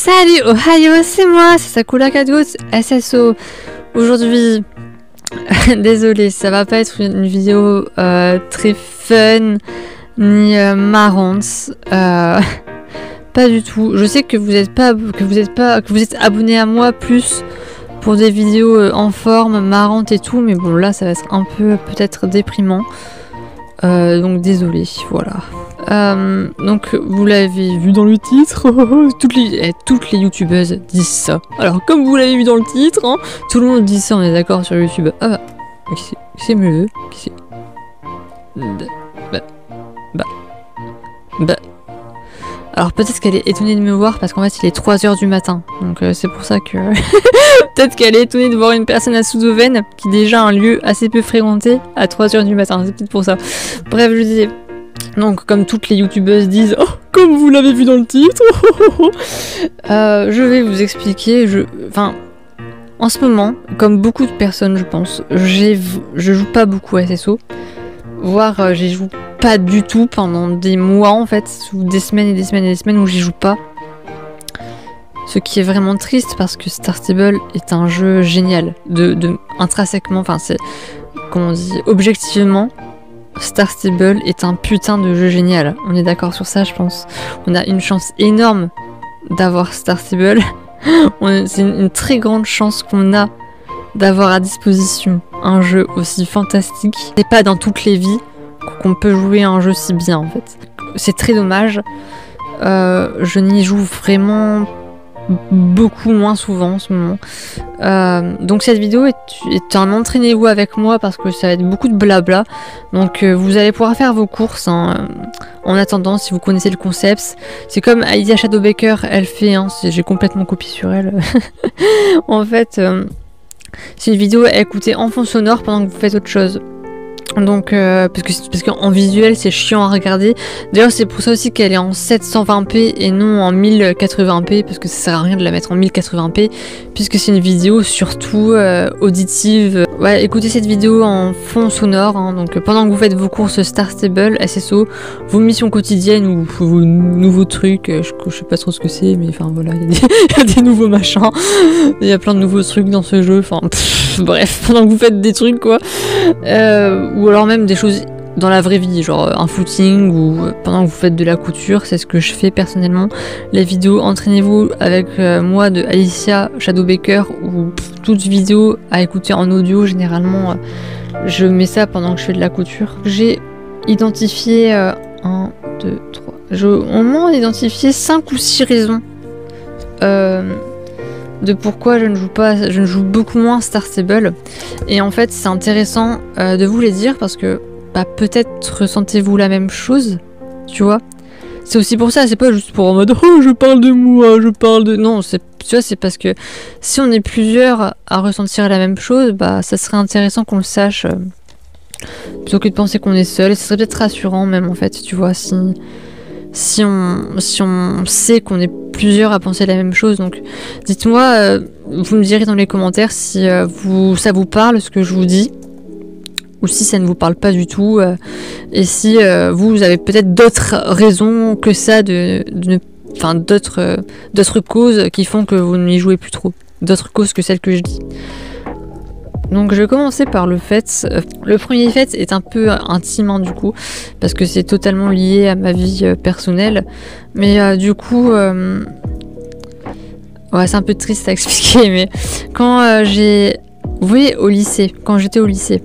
Salut Ohio, c'est moi, c'est Sakura Katgos, SSO. Aujourd'hui, désolé, ça va pas être une vidéo très fun ni marrante. Pas du tout. Je sais que vous êtes abonné à moi plus pour des vidéos en forme, marrantes et tout, mais bon là ça va être un peu peut-être déprimant. Donc désolé, voilà. Donc vous l'avez vu dans le titre, toutes les youtubeuses disent ça. Alors comme vous l'avez vu dans le titre, hein, tout le monde dit ça, on est d'accord sur YouTube. Ah bah, qui c'est mieux? Qui c'est? Bah. Alors peut-être qu'elle est étonnée de me voir parce qu'en fait il est 3 h du matin. Donc c'est pour ça que... peut-être qu'elle est étonnée de voir une personne à Soudoven, qui est déjà un lieu assez peu fréquenté, à 3 h du matin. C'est peut-être pour ça. Bref, je disais... Donc comme toutes les youtubeuses disent, oh, comme vous l'avez vu dans le titre, je vais vous expliquer, enfin, en ce moment, comme beaucoup de personnes je pense, je joue pas beaucoup à SSO, voire j'y joue pas du tout pendant des mois en fait, ou des semaines et des semaines et des semaines où j'y joue pas. Ce qui est vraiment triste parce que Star Stable est un jeu génial, intrinsèquement, enfin c'est, comment on dit, objectivement, Star Stable est un putain de jeu génial. On est d'accord sur ça, je pense. On a une chance énorme d'avoir Star Stable. C'est une très grande chance qu'on a d'avoir à disposition un jeu aussi fantastique. C'est pas dans toutes les vies qu'on peut jouer à un jeu si bien en fait. C'est très dommage. Je n'y joue vraiment beaucoup moins souvent en ce moment. Donc cette vidéo est un entraînez-vous avec moi parce que ça va être beaucoup de blabla. Donc vous allez pouvoir faire vos courses hein, en attendant, si vous connaissez le concept. C'est comme Aïdia Shadowbaker, elle fait, hein, j'ai complètement copié sur elle. En fait, c'est une vidéo à écouter en fond sonore pendant que vous faites autre chose. Donc parce qu'en visuel c'est chiant à regarder. D'ailleurs c'est pour ça aussi qu'elle est en 720p et non en 1080p, parce que ça sert à rien de la mettre en 1080p puisque c'est une vidéo surtout auditive. Ouais, écoutez cette vidéo en fond sonore hein, donc pendant que vous faites vos courses Star Stable, SSO, vos missions quotidiennes ou vos nouveaux trucs, je sais pas trop ce que c'est, mais enfin voilà, il y a des nouveaux machins, il y a plein de nouveaux trucs dans ce jeu, enfin bref, pendant que vous faites des trucs quoi, ou alors même des choses dans la vraie vie, genre un footing ou pendant que vous faites de la couture, c'est ce que je fais personnellement. La vidéo entraînez-vous avec moi de Alicia Shadowbaker ou toute vidéo à écouter en audio, généralement je mets ça pendant que je fais de la couture. J'ai identifié 1, 2, 3, j'ai au moins identifié 5 ou 6 raisons de pourquoi je ne joue beaucoup moins Star Stable. Et en fait c'est intéressant de vous les dire parce que bah, peut-être ressentez-vous la même chose, tu vois. C'est aussi pour ça, c'est pas juste pour en mode oh je parle de moi, je parle de... Non, tu vois, c'est parce que si on est plusieurs à ressentir la même chose, bah ça serait intéressant qu'on le sache, plutôt que de penser qu'on est seul. Et ce serait peut-être rassurant même en fait, tu vois, si on sait qu'on est plusieurs à penser la même chose. Donc dites-moi, vous me direz dans les commentaires si ça vous parle ce que je vous dis, ou si ça ne vous parle pas du tout, et si vous avez peut-être d'autres raisons que ça, enfin d'autres causes qui font que vous n'y jouez plus trop, d'autres causes que celles que je dis. Donc je vais commencer par le fait, le premier fait est un peu intime hein, du coup, parce que c'est totalement lié à ma vie personnelle, mais du coup, ouais c'est un peu triste à expliquer, mais quand vous voyez au lycée, quand j'étais au lycée,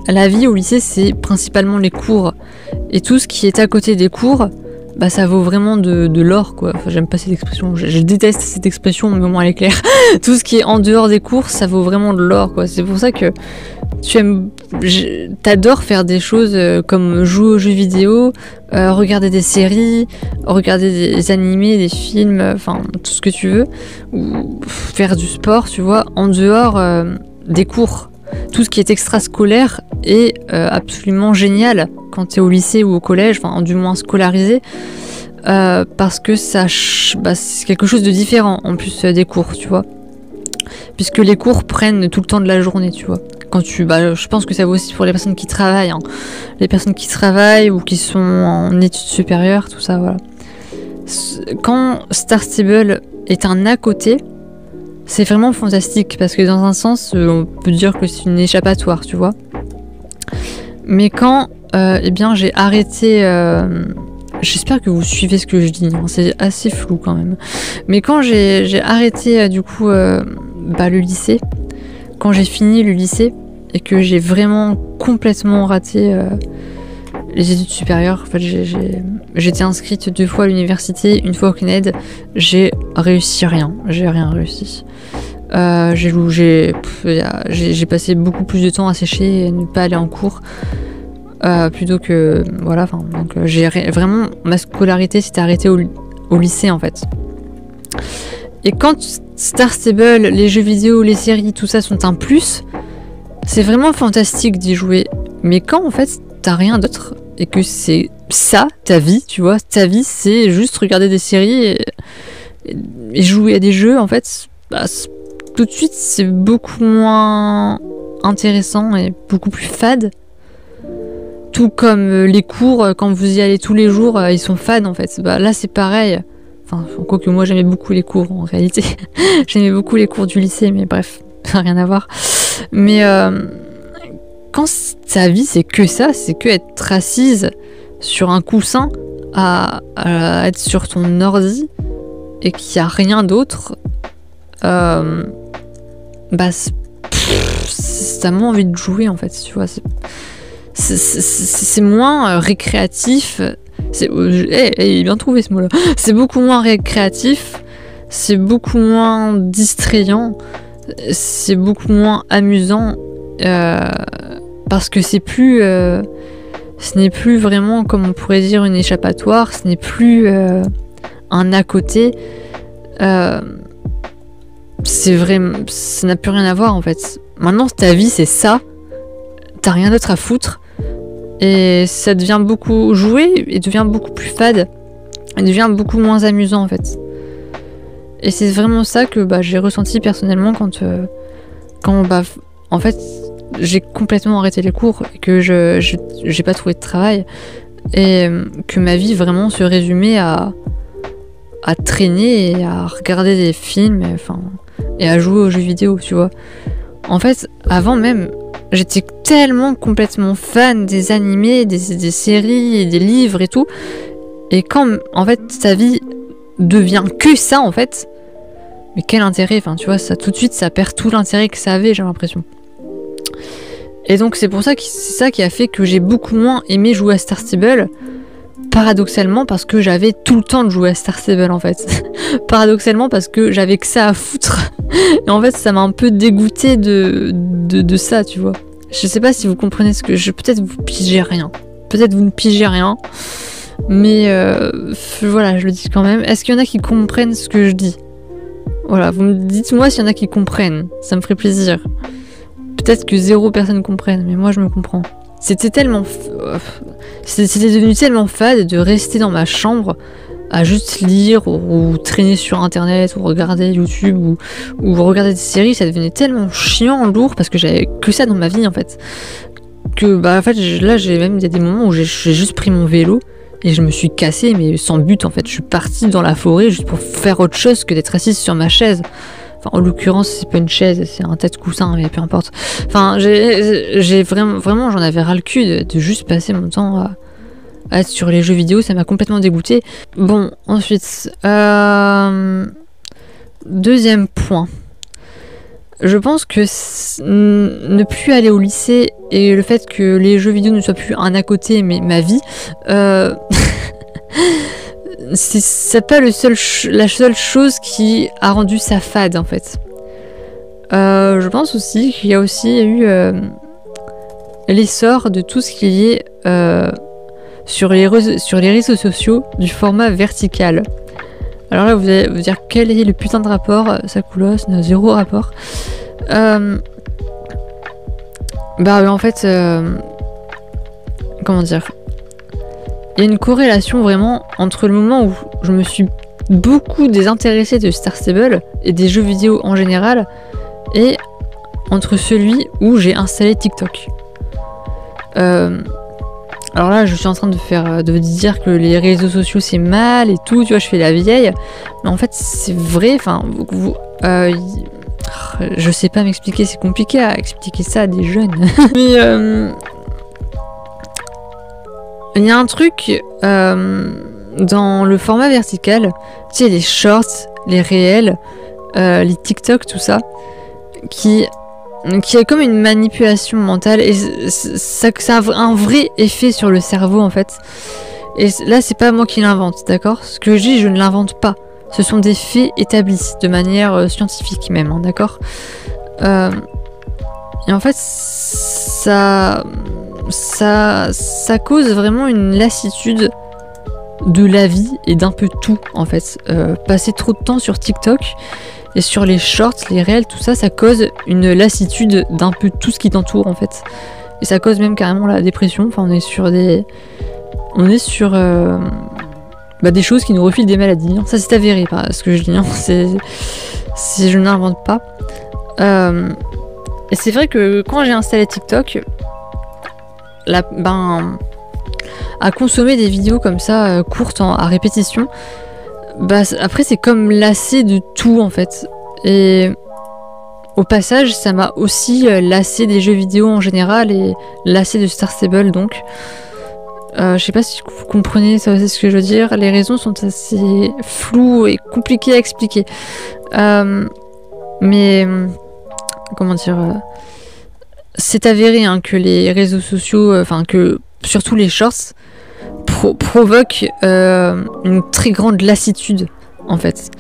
la vie au lycée c'est principalement les cours, et tout ce qui est à côté des cours, bah ça vaut vraiment de l'or quoi. Enfin, j'aime pas cette expression, je déteste cette expression mais au moins elle est claire. Tout ce qui est en dehors des cours ça vaut vraiment de l'or quoi. C'est pour ça que t'adores faire des choses comme jouer aux jeux vidéo, regarder des séries, regarder des animés, des films, enfin tout ce que tu veux, ou faire du sport tu vois, en dehors des cours. Tout ce qui est extrascolaire est absolument génial quand tu es au lycée ou au collège, enfin du moins scolarisé, parce que c'est quelque chose de différent en plus des cours, tu vois. Puisque les cours prennent tout le temps de la journée, tu vois. Quand je pense que ça vaut aussi pour les personnes qui travaillent, hein. Les personnes qui travaillent ou qui sont en études supérieures, tout ça, voilà. quand Star Stable est un à côté, c'est vraiment fantastique parce que dans un sens, on peut dire que c'est une échappatoire, tu vois. Mais quand, eh bien, j'ai arrêté. J'espère que vous suivez ce que je dis, hein, c'est assez flou quand même. Mais quand j'ai arrêté du coup le lycée, quand j'ai fini le lycée et que j'ai vraiment complètement raté les études supérieures, en fait, j'étais inscrite 2 fois à l'université, 1 fois au CNED, j'ai réussi rien, j'ai rien réussi. J'ai passé beaucoup plus de temps à sécher et ne pas aller en cours. Plutôt que voilà, donc vraiment ma scolarité s'était arrêtée au lycée en fait. Et quand Star Stable, les jeux vidéo, les séries, tout ça sont un plus, c'est vraiment fantastique d'y jouer. Mais quand en fait t'as rien d'autre et que c'est ça ta vie, tu vois, ta vie c'est juste regarder des séries et jouer à des jeux, en fait, bah, tout de suite c'est beaucoup moins intéressant et beaucoup plus fade. Tout comme les cours, quand vous y allez tous les jours, ils sont fades en fait. Bah, là c'est pareil. Enfin, quoique moi j'aimais beaucoup les cours en réalité. J'aimais beaucoup les cours du lycée, mais bref, ça n'a rien à voir. Mais quand ta vie c'est que ça, c'est que être assise sur un coussin à être sur ton ordi et qu'il n'y a rien d'autre, bah t'as moins envie de jouer en fait, tu vois. C'est moins récréatif. Il est bien trouvé ce mot-là. C'est beaucoup moins récréatif. C'est beaucoup moins distrayant. C'est beaucoup moins amusant. Parce que ce n'est plus vraiment, comme on pourrait dire, une échappatoire. Ce n'est plus un à côté. C'est vrai, ça n'a plus rien à voir en fait. Maintenant, ta vie, c'est ça. T'as rien d'autre à foutre. Et ça devient beaucoup joué et devient beaucoup plus fade. Et devient beaucoup moins amusant en fait. Et c'est vraiment ça que j'ai ressenti personnellement quand en fait j'ai complètement arrêté les cours et que j'ai pas trouvé de travail. Et que ma vie vraiment se résumait à traîner et à regarder des films et à jouer aux jeux vidéo, tu vois. En fait, avant même, j'étais tellement complètement fan des animés, des séries, et des livres et tout. Et quand, en fait, ta vie devient que ça, en fait, mais quel intérêt, enfin, tu vois, ça tout de suite, ça perd tout l'intérêt que ça avait, j'ai l'impression. Et donc, c'est pour ça que c'est ça qui a fait que j'ai beaucoup moins aimé jouer à Star Stable. Paradoxalement, parce que j'avais tout le temps de jouer à Star Stable, en fait. Paradoxalement, parce que j'avais que ça à foutre. Et en fait, ça m'a un peu dégoûté de ça, tu vois. Je sais pas si vous comprenez ce que peut-être vous pigez rien. Peut-être vous ne pigez rien. Mais voilà, je le dis quand même. Est-ce qu'il y en a qui comprennent ce que je dis? Voilà, dites-moi s'il y en a qui comprennent. Ça me ferait plaisir. Peut-être que 0 personne comprenne, mais moi je me comprends. C'était devenu tellement fade de rester dans ma chambre à juste lire ou traîner sur internet ou regarder YouTube ou regarder des séries. Ça devenait tellement chiant, lourd, parce que j'avais que ça dans ma vie en fait, que en fait là j'ai même des moments où j'ai juste pris mon vélo et je me suis cassée, mais sans but en fait. Je suis partie dans la forêt juste pour faire autre chose que d'être assise sur ma chaise. Enfin, en l'occurrence, c'est pas une chaise, c'est un tête-coussin, mais peu importe. Enfin, j'ai vraiment, j'en avais ras le cul de juste passer mon temps à être sur les jeux vidéo. Ça m'a complètement dégoûté. Bon, ensuite, deuxième point. Je pense que ne plus aller au lycée et le fait que les jeux vidéo ne soient plus un à côté, mais ma vie, c'est pas la seule chose qui a rendu ça fade en fait. Je pense aussi qu'il y a aussi eu l'essor de tout ce qui est sur les réseaux sociaux du format vertical. Alors là, vous allez vous dire quel est le putain de rapport? Sakoulos n'a 0 rapport. En fait, comment dire? Il y a une corrélation vraiment entre le moment où je me suis beaucoup désintéressée de Star Stable et des jeux vidéo en général et entre celui où j'ai installé TikTok. Alors là, je suis en train de dire que les réseaux sociaux c'est mal et tout, tu vois, je fais la vieille. Mais en fait, c'est vrai, enfin, je sais pas m'expliquer, c'est compliqué à expliquer ça à des jeunes. Mais il y a un truc dans le format vertical, tu sais, les shorts, les réels, les TikTok, tout ça, qui a comme une manipulation mentale et ça a un vrai effet sur le cerveau en fait. Et là, c'est pas moi qui l'invente, d'accord? Ce que je dis, je ne l'invente pas. Ce sont des faits établis de manière scientifique même, hein, d'accord? Et en fait, ça cause vraiment une lassitude de la vie et d'un peu tout en fait. Passer trop de temps sur TikTok et sur les shorts, les réels, tout ça, ça cause une lassitude d'un peu tout ce qui t'entoure en fait. Et ça cause même carrément la dépression. Enfin, on est sur des choses qui nous refilent des maladies. Ça c'est avéré, ce que je dis. Je n'invente pas. Et c'est vrai que quand j'ai installé TikTok, à consommer des vidéos comme ça, courtes à répétition, après c'est comme lassé de tout en fait. Et au passage, ça m'a aussi lassé des jeux vidéo en général et lassé de Star Stable donc. Je sais pas si vous comprenez ça, c'est ce que je veux dire. Les raisons sont assez floues et compliquées à expliquer. Mais comment dire, c'est avéré hein, que les réseaux sociaux, que surtout les shorts, provoquent une très grande lassitude en fait.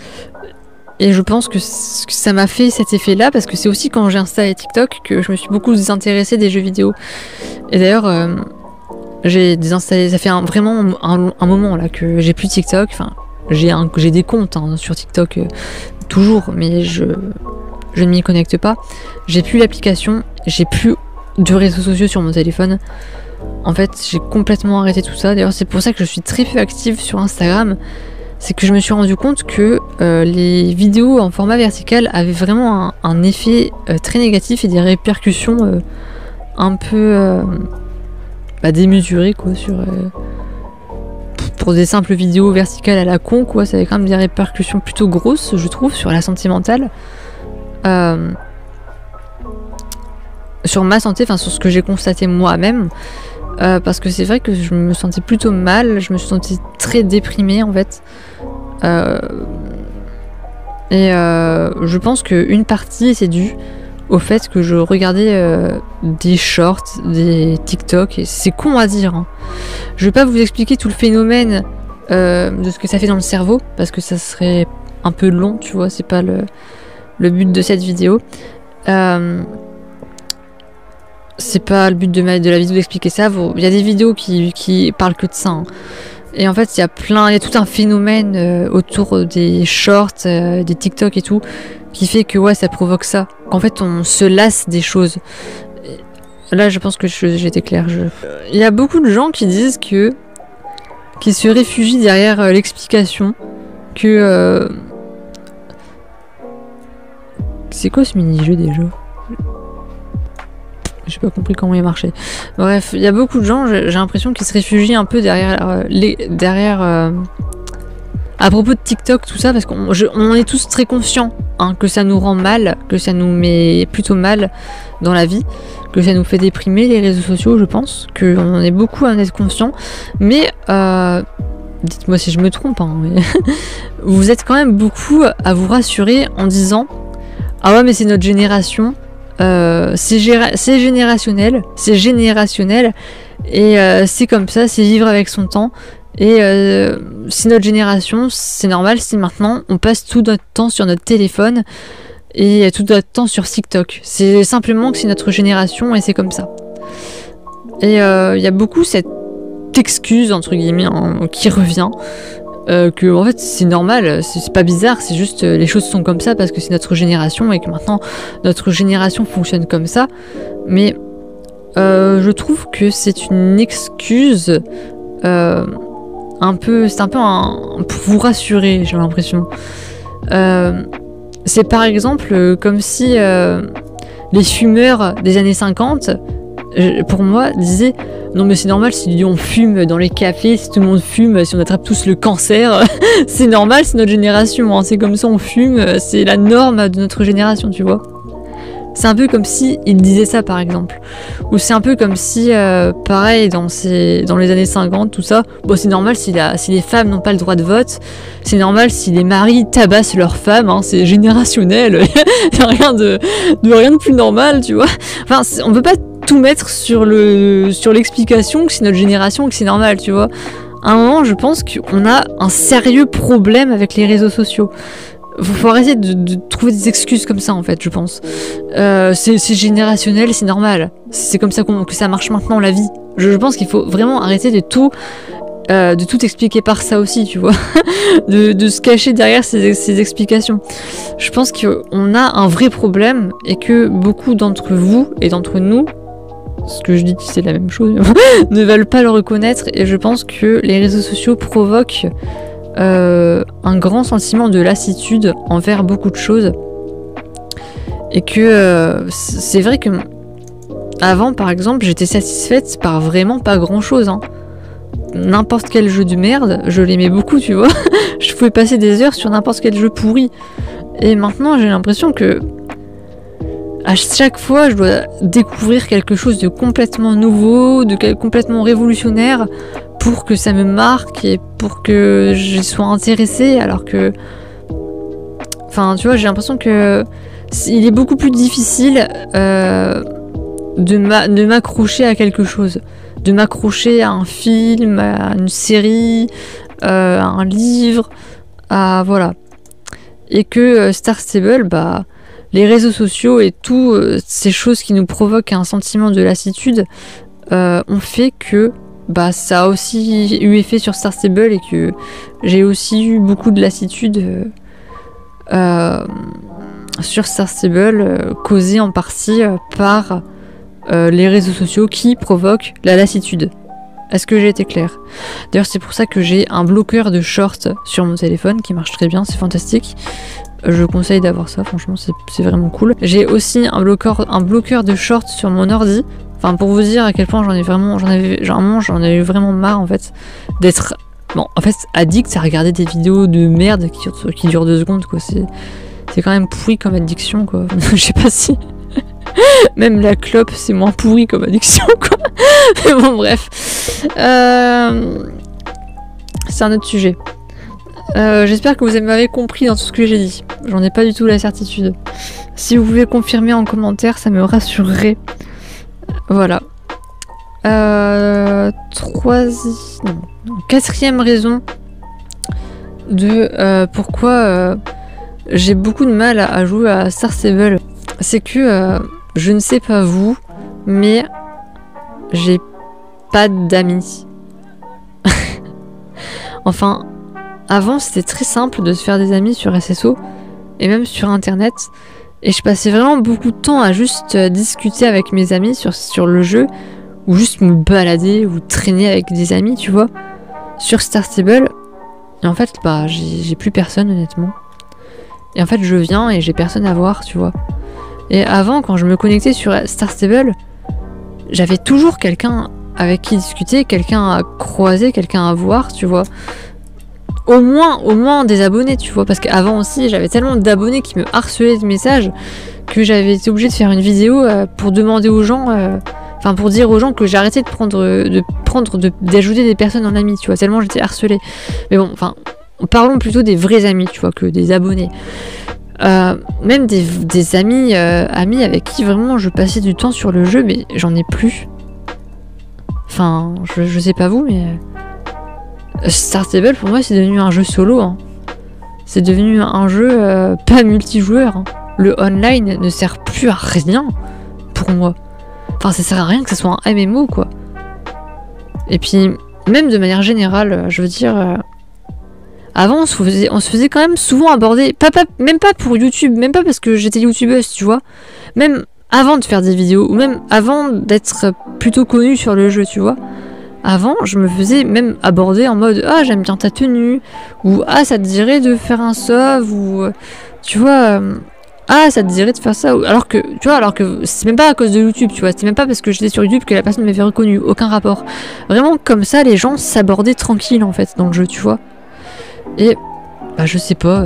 Et je pense que ça m'a fait cet effet-là parce que c'est aussi quand j'ai installé TikTok que je me suis beaucoup désintéressée des jeux vidéo. Et d'ailleurs, j'ai désinstallé, ça fait vraiment un moment là que j'ai plus TikTok. Enfin, j'ai des comptes hein, sur TikTok toujours, mais je ne m'y connecte pas. J'ai plus l'application, j'ai plus de réseaux sociaux sur mon téléphone. En fait, j'ai complètement arrêté tout ça. D'ailleurs, c'est pour ça que je suis très peu active sur Instagram. C'est que je me suis rendu compte que les vidéos en format vertical avaient vraiment un effet très négatif et des répercussions un peu démesurées quoi, pour des simples vidéos verticales à la con quoi. Ça avait quand même des répercussions plutôt grosses, je trouve, sur la santé mentale. Sur ma santé, sur ce que j'ai constaté moi-même, parce que c'est vrai que je me sentais plutôt mal, je me suis sentie très déprimée en fait. Je pense qu'une partie c'est dû au fait que je regardais des shorts, des TikTok, et c'est con à dire. Hein. Je vais pas vous expliquer tout le phénomène de ce que ça fait dans le cerveau, parce que ça serait un peu long, tu vois, c'est pas le but de cette vidéo. C'est pas le but de la vidéo d'expliquer ça. Il y a des vidéos qui parlent que de ça. Hein. Et en fait, il y a tout un phénomène autour des shorts, des TikTok et tout, qui fait que ouais, ça provoque ça. En fait, on se lasse des choses. Là, je pense que j'étais claire. Il y a beaucoup de gens qui disent qui se réfugient derrière l'explication que... C'est quoi ce mini-jeu déjà ? J'ai pas compris comment il marchait. Bref, il y a beaucoup de gens, j'ai l'impression qu'ils se réfugient un peu derrière à propos de TikTok, tout ça, parce qu'on est tous très conscients hein, que ça nous rend mal, que ça nous met plutôt mal dans la vie, que ça nous fait déprimer les réseaux sociaux, je pense, qu'on en est beaucoup à en être conscients. Mais dites-moi si je me trompe, hein, mais vous êtes quand même beaucoup à vous rassurer en disant « Ah ouais, mais c'est notre génération ». C'est générationnel, et c'est comme ça, c'est vivre avec son temps. Et c'est notre génération, c'est normal si maintenant on passe tout notre temps sur notre téléphone et tout notre temps sur TikTok. C'est simplement que c'est notre génération et c'est comme ça. Et il y a beaucoup cette excuse entre guillemets hein, qui revient. Que en fait c'est normal, c'est pas bizarre, c'est juste les choses sont comme ça parce que c'est notre génération et que maintenant notre génération fonctionne comme ça. Mais je trouve que c'est une excuse c'est un peu pour vous rassurer, j'ai l'impression. C'est par exemple comme si les fumeurs des années 50 pour moi, disait non mais c'est normal si on fume dans les cafés, si tout le monde fume, si on attrape tous le cancer, c'est normal, c'est notre génération, hein, c'est comme ça on fume, c'est la norme de notre génération, tu vois. C'est un peu comme si il disait ça par exemple. Ou c'est un peu comme si, pareil, dans les années 50, tout ça, bon c'est normal si les femmes n'ont pas le droit de vote, c'est normal si les maris tabassent leurs femmes, hein, c'est générationnel, il n'y a rien de plus normal, tu vois. Enfin, on peut pas tout mettre sur l'explication que c'est notre génération, que c'est normal, tu vois. À un moment, je pense qu'on a un sérieux problème avec les réseaux sociaux. Faut arrêter de trouver des excuses comme ça en fait, je pense. C'est générationnel, c'est normal. C'est comme ça que ça marche maintenant la vie. Je pense qu'il faut vraiment arrêter de tout expliquer par ça aussi, tu vois. de se cacher derrière ces explications. Je pense qu'on a un vrai problème et que beaucoup d'entre vous et d'entre nous, ce que je dis c'est la même chose, ne veulent pas le reconnaître, et je pense que les réseaux sociaux provoquent un grand sentiment de lassitude envers beaucoup de choses, et que c'est vrai que avant par exemple j'étais satisfaite par vraiment pas grand chose, hein. N'importe quel jeu de merde je l'aimais beaucoup, tu vois. Je pouvais passer des heures sur n'importe quel jeu pourri, et maintenant j'ai l'impression que à chaque fois je dois découvrir quelque chose de complètement nouveau, complètement révolutionnaire pour que ça me marque et pour que je sois intéressée, alors que... Enfin, tu vois, j'ai l'impression que il est beaucoup plus difficile de m'accrocher à quelque chose. De m'accrocher à un film, à une série, à un livre, voilà. Et que Star Stable, bah, les réseaux sociaux et toutes ces choses qui nous provoquent un sentiment de lassitude ont fait que bah ça a aussi eu effet sur Star Stable, et que j'ai aussi eu beaucoup de lassitude sur Star Stable, causée en partie par les réseaux sociaux qui provoquent la lassitude. Est-ce que j'ai été claire? D'ailleurs c'est pour ça que j'ai un bloqueur de shorts sur mon téléphone qui marche très bien, c'est fantastique. Je conseille d'avoir ça, franchement c'est vraiment cool. J'ai aussi un bloqueur de shorts sur mon ordi. Enfin, pour vous dire à quel point j'en avais vraiment marre en fait d'être, bon, en fait, addict à regarder des vidéos de merde qui durent 2 secondes, quoi. C'est quand même pourri comme addiction, quoi. Je sais pas si même la clope c'est moins pourri comme addiction, quoi. Mais bon, bref, c'est un autre sujet. J'espère que vous m'avez compris dans tout ce que j'ai dit. J'en ai pas du tout la certitude. Si vous pouvez confirmer en commentaire, ça me rassurerait. Voilà. Quatrième raison de pourquoi j'ai beaucoup de mal à jouer à Star Stable, c'est que je ne sais pas vous, mais j'ai pas d'amis. Enfin, avant c'était très simple de se faire des amis sur SSO et même sur internet. Et je passais vraiment beaucoup de temps à juste discuter avec mes amis sur le jeu, ou juste me balader ou traîner avec des amis, tu vois, sur Star Stable. Et en fait, bah, j'ai plus personne, honnêtement. Et en fait, je viens et j'ai personne à voir, tu vois. Et avant, quand je me connectais sur Star Stable, j'avais toujours quelqu'un avec qui discuter, quelqu'un à croiser, quelqu'un à voir, tu vois. Au moins des abonnés, tu vois, parce qu'avant aussi j'avais tellement d'abonnés qui me harcelaient de messages que j'avais été obligée de faire une vidéo pour demander aux gens, enfin pour dire aux gens que j'arrêtais d'ajouter des personnes en amis, tu vois, tellement j'étais harcelée. Mais bon, enfin, parlons plutôt des vrais amis, tu vois, que des abonnés. Même des amis avec qui vraiment je passais du temps sur le jeu, mais j'en ai plus. Enfin, je sais pas vous, mais Star Stable pour moi c'est devenu un jeu solo, hein. C'est devenu un jeu pas multijoueur, hein. Le online ne sert plus à rien pour moi. Enfin, ça sert à rien que ce soit un MMO, quoi. Et puis même de manière générale, je veux dire, avant on se faisait quand même souvent aborder, même pas pour YouTube, même pas parce que j'étais youtubeuse, tu vois, même avant de faire des vidéos, ou même avant d'être plutôt connue sur le jeu, tu vois. Avant, je me faisais même aborder en mode « Ah, j'aime bien ta tenue » ou « Ah, ça te dirait de faire un sauve » ou tu vois, ah, ça te dirait de faire ça, alors que, tu vois, alors que c'est même pas à cause de YouTube, tu vois, c'est même pas parce que j'étais sur YouTube que la personne m'avait reconnu, aucun rapport. Vraiment, comme ça, les gens s'abordaient tranquille, en fait, dans le jeu, tu vois. Et, bah, je sais pas,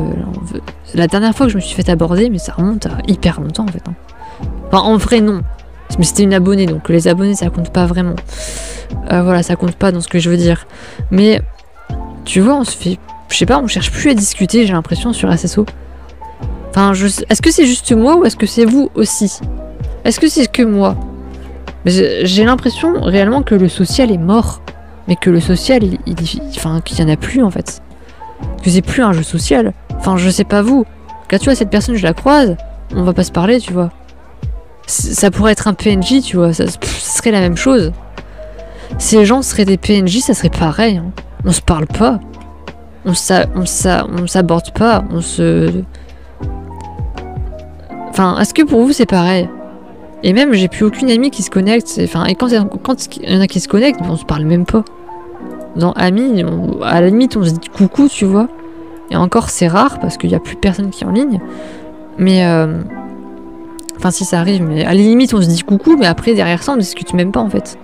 la dernière fois que je me suis fait aborder, mais ça remonte à hyper longtemps, en fait. Hein. Enfin, en vrai, non. Mais c'était une abonnée, donc les abonnés, ça compte pas vraiment. Voilà, ça compte pas dans ce que je veux dire. Mais, tu vois, on se fait, je sais pas, on cherche plus à discuter, j'ai l'impression, sur SSO. Enfin, est-ce que c'est juste moi ou est-ce que c'est vous aussi? Est-ce que c'est que moi? J'ai l'impression réellement que le social est mort. Mais que le social, enfin, qu'il y en a plus en fait. Que c'est plus un jeu social. Enfin, je sais pas vous. Quand tu vois, cette personne, je la croise, on va pas se parler, tu vois. Ça pourrait être un PNJ, tu vois, ça serait la même chose. Si les gens seraient des PNJ, ça serait pareil. Hein. On se parle pas. On s'aborde pas. On se... Enfin, est-ce que pour vous c'est pareil? Et même, j'ai plus aucune amie qui se connecte. Enfin, et quand il y en a qui se connectent, on se parle même pas. Dans amis, à la limite, on se dit coucou, tu vois. Et encore, c'est rare parce qu'il y a plus personne qui est en ligne. Mais enfin, si ça arrive, mais à la limite, on se dit coucou, mais après, derrière ça, on discute même pas en fait.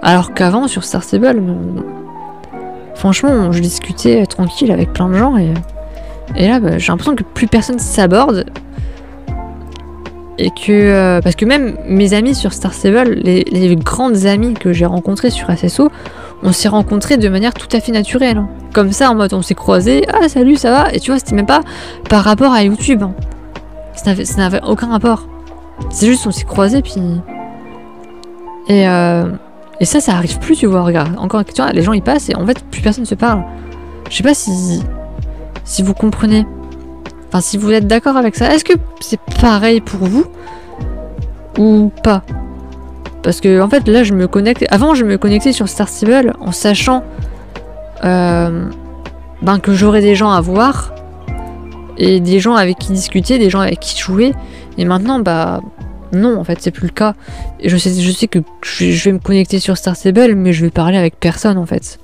Alors qu'avant, sur Star Stable, franchement, je discutais tranquille avec plein de gens et là, bah, j'ai l'impression que plus personne s'aborde. Et que... parce que même mes amis sur Star Stable, les grandes amies que j'ai rencontrées sur SSO, on s'est rencontrés de manière tout à fait naturelle. Hein. Comme ça, en mode, on s'est croisés, ah salut, ça va? Et tu vois, c'était même pas par rapport à YouTube. Hein. Ça n'avait aucun rapport. C'est juste, on s'est croisés, puis... Et ça arrive plus, tu vois, regarde. Encore, tu vois, les gens, ils passent, et en fait, plus personne se parle. Je sais pas si vous comprenez. Enfin, si vous êtes d'accord avec ça, est-ce que c'est pareil pour vous ou pas? Parce que en fait, là, je me connecte. Avant, je me connectais sur Star Stable en sachant que j'aurais des gens à voir et des gens avec qui discuter, des gens avec qui jouer. Et maintenant, bah non, en fait, c'est plus le cas. Et je sais que je vais me connecter sur Star Stable, mais je vais parler avec personne en fait.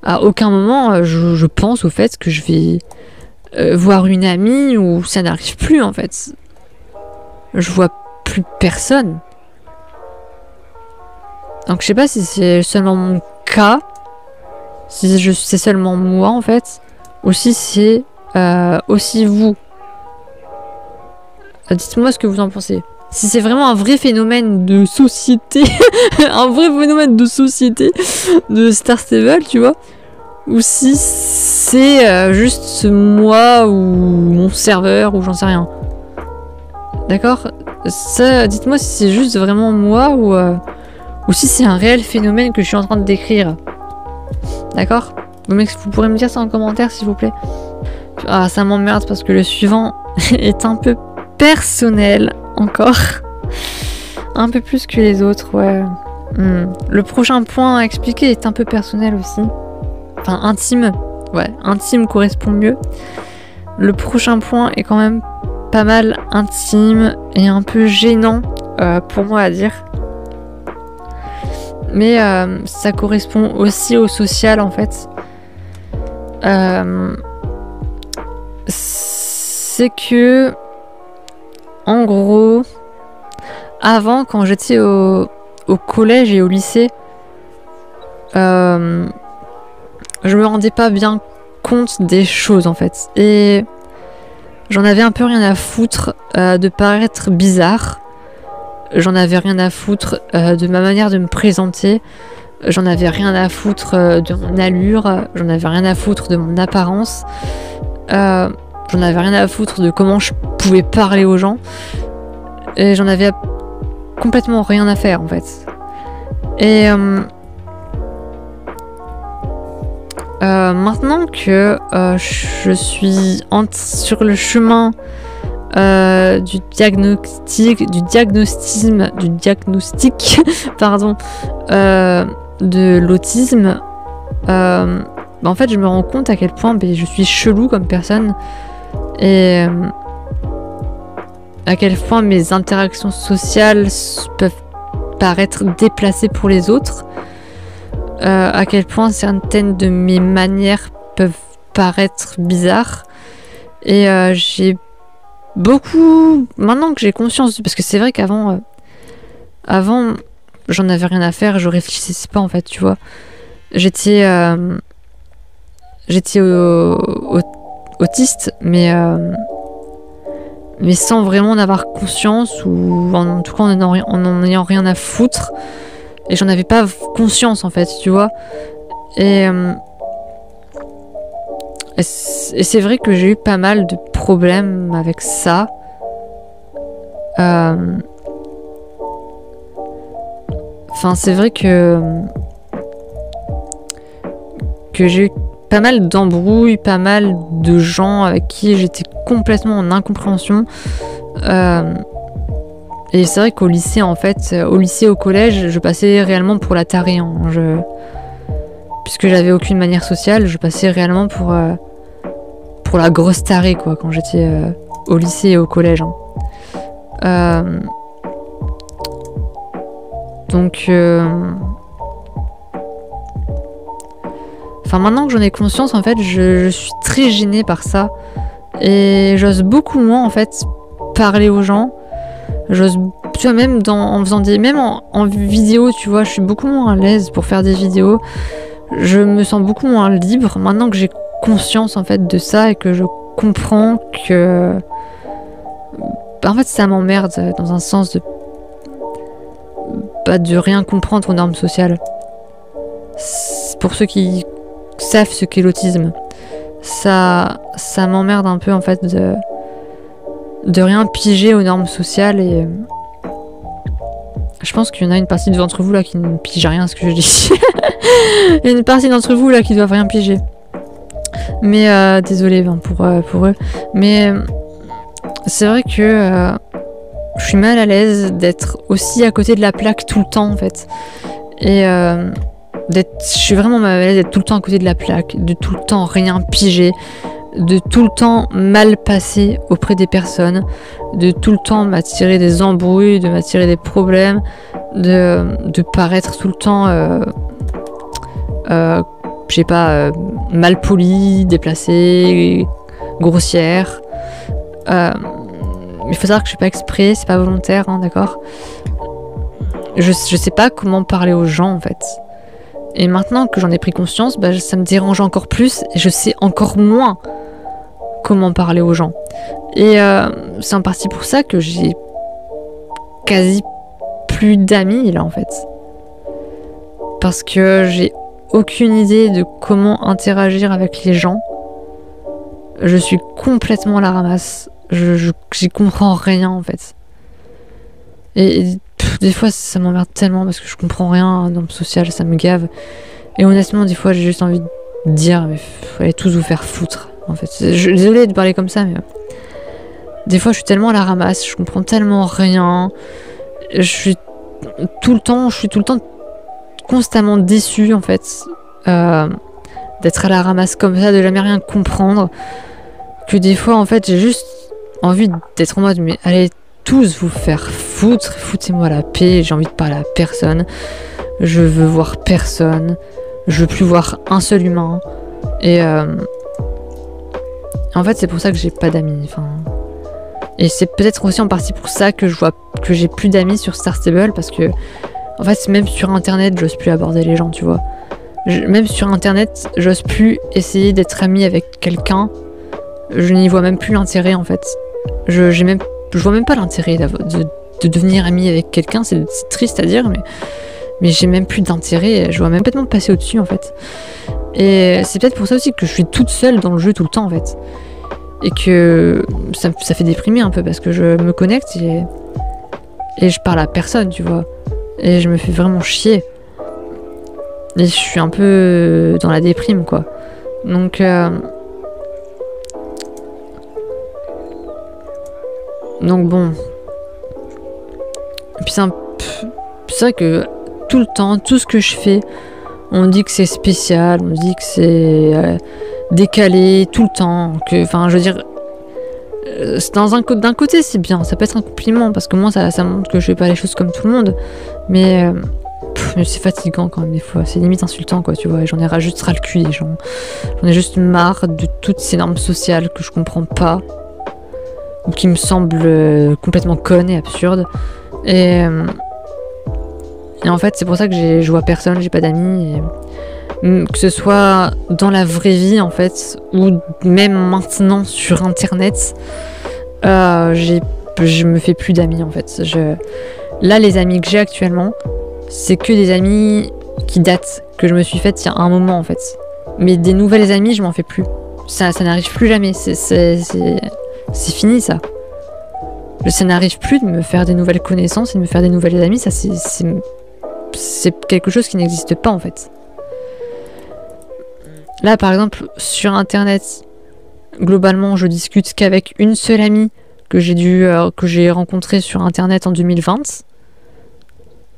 À aucun moment, je pense au fait que je vais voir une amie ou ça n'arrive plus en fait. Je vois plus personne. Donc je sais pas si c'est seulement mon cas, si c'est seulement moi en fait, ou si c'est aussi vous. Dites-moi ce que vous en pensez. Si c'est vraiment un vrai phénomène de société, un vrai phénomène de société de Star Stable, tu vois. Ou si c'est juste moi ou mon serveur ou j'en sais rien. D'accord? Ça, dites-moi si c'est juste vraiment moi ou si c'est un réel phénomène que je suis en train de décrire. D'accord? Vous pourrez me dire ça en commentaire s'il vous plaît. Ah, ça m'emmerde parce que le suivant est un peu personnel encore. Un peu plus que les autres, ouais. Le prochain point à expliquer est un peu personnel aussi. Enfin, intime. Ouais, intime correspond mieux. Le prochain point est quand même pas mal intime et un peu gênant pour moi à dire. Mais ça correspond aussi au social en fait. C'est que, en gros, avant quand j'étais au collège et au lycée, je me rendais pas bien compte des choses en fait. Et j'en avais un peu rien à foutre de paraître bizarre. J'en avais rien à foutre de ma manière de me présenter. J'en avais rien à foutre de mon allure. J'en avais rien à foutre de mon apparence. J'en avais rien à foutre de comment je pouvais parler aux gens. Et j'en avais complètement rien à faire en fait. Et maintenant que je suis sur le chemin du diagnostic pardon, de l'autisme, en fait je me rends compte à quel point je suis chelou comme personne et à quel point mes interactions sociales peuvent paraître déplacées pour les autres, à quel point certaines de mes manières peuvent paraître bizarres et j'ai beaucoup... Maintenant que j'ai conscience, parce que c'est vrai qu'avant, j'en avais rien à faire, je réfléchissais pas en fait, tu vois. J'étais autiste, mais sans vraiment en avoir conscience, ou en tout cas en en ayant rien à foutre. Et j'en avais pas conscience en fait, tu vois. Et c'est vrai que j'ai eu pas mal de problèmes avec ça. Enfin, c'est vrai que j'ai eu pas mal d'embrouilles, pas mal de gens avec qui j'étais complètement en incompréhension. Et c'est vrai qu'au lycée, en fait, au collège, je passais réellement pour la tarée. Hein. Puisque j'avais aucune manière sociale, je passais réellement pour la grosse tarée, quoi, quand j'étais au lycée et au collège. Hein. Donc... Enfin, maintenant que j'en ai conscience, en fait, je suis très gênée par ça. Et j'ose beaucoup moins, en fait, parler aux gens. J'ose, tu vois, même en faisant même en vidéo, tu vois, je suis beaucoup moins à l'aise pour faire des vidéos. Je me sens beaucoup moins libre maintenant que j'ai conscience, en fait, de ça et que je comprends que... En fait, ça m'emmerde dans un sens de rien comprendre aux normes sociales. Pour ceux qui savent ce qu'est l'autisme, ça m'emmerde un peu en fait de rien piger aux normes sociales. Et je pense qu'il y en a une partie d'entre vous là qui ne pige rien à ce que je dis. Il y a une partie d'entre vous là qui doivent rien piger, mais désolé pour eux, mais c'est vrai que je suis mal à l'aise d'être aussi à côté de la plaque tout le temps en fait. Et je suis vraiment mal à l'aise d'être tout le temps à côté de la plaque, de tout le temps rien piger, de tout le temps mal passer auprès des personnes, de tout le temps m'attirer des embrouilles, de m'attirer des problèmes, de paraître tout le temps, je sais pas, mal poli, déplacé, grossière. Il faut savoir que je fais pas exprès, c'est pas volontaire, hein, d'accord ? Je sais pas comment parler aux gens en fait. Et maintenant que j'en ai pris conscience, bah, ça me dérange encore plus et je sais encore moins comment parler aux gens. Et c'est en partie pour ça que j'ai quasi plus d'amis là en fait. Parce que j'ai aucune idée de comment interagir avec les gens. Je suis complètement à la ramasse. J'y comprends rien en fait. Et des fois ça m'emmerde tellement parce que je comprends rien dans le social, ça me gave. Et honnêtement des fois j'ai juste envie de dire mais fallait tous vous faire foutre en fait. Désolée de parler comme ça mais des fois je suis tellement à la ramasse, je comprends tellement rien. Je suis tout le temps constamment déçue en fait d'être à la ramasse comme ça, de jamais rien comprendre. Que des fois en fait j'ai juste envie d'être en mode mais allez tous vous faire foutre, foutez-moi la paix, j'ai envie de parler à personne, je veux voir personne, je veux plus voir un seul humain. Et en fait c'est pour ça que j'ai pas d'amis. Enfin, et c'est peut-être aussi en partie pour ça que je vois que j'ai plus d'amis sur Star Stable, parce que en fait même sur internet j'ose plus aborder les gens, tu vois. Même sur internet j'ose plus essayer d'être ami avec quelqu'un. Je n'y vois même plus l'intérêt en fait. Je vois même pas l'intérêt de devenir ami avec quelqu'un, c'est triste à dire, mais j'ai même plus d'intérêt, je vois même pas de passer au-dessus en fait. Et c'est peut-être pour ça aussi que je suis toute seule dans le jeu tout le temps en fait. Et que ça fait déprimer un peu parce que je me connecte et je parle à personne, tu vois. Et je me fais vraiment chier. Et je suis un peu dans la déprime quoi. Donc bon. Et puis c'est vrai que tout le temps, tout ce que je fais, on dit que c'est spécial, on dit que c'est décalé tout le temps. Enfin, je veux dire, d'un côté c'est bien, ça peut être un compliment parce que moi ça montre que je fais pas les choses comme tout le monde. Mais c'est fatigant quand même des fois, c'est limite insultant quoi, tu vois. Et j'en ai juste ras le cul des gens. J'en ai juste marre de toutes ces normes sociales que je comprends pas. ou qui me semblent complètement connes et absurdes. Et en fait, c'est pour ça que je vois personne, j'ai pas d'amis. Que ce soit dans la vraie vie, en fait, ou même maintenant sur Internet, je me fais plus d'amis, en fait. Là, les amis que j'ai actuellement, c'est que des amis qui datent, que je me suis faite il y a un moment, en fait. Mais des nouvelles amies, je m'en fais plus. Ça n'arrive plus jamais. C'est fini, ça. Ça n'arrive plus de me faire des nouvelles connaissances et de me faire des nouvelles amies. Ça, c'est quelque chose qui n'existe pas, en fait. Là, par exemple, sur Internet, globalement, je discute qu'avec une seule amie que j'ai rencontrée sur Internet en 2020,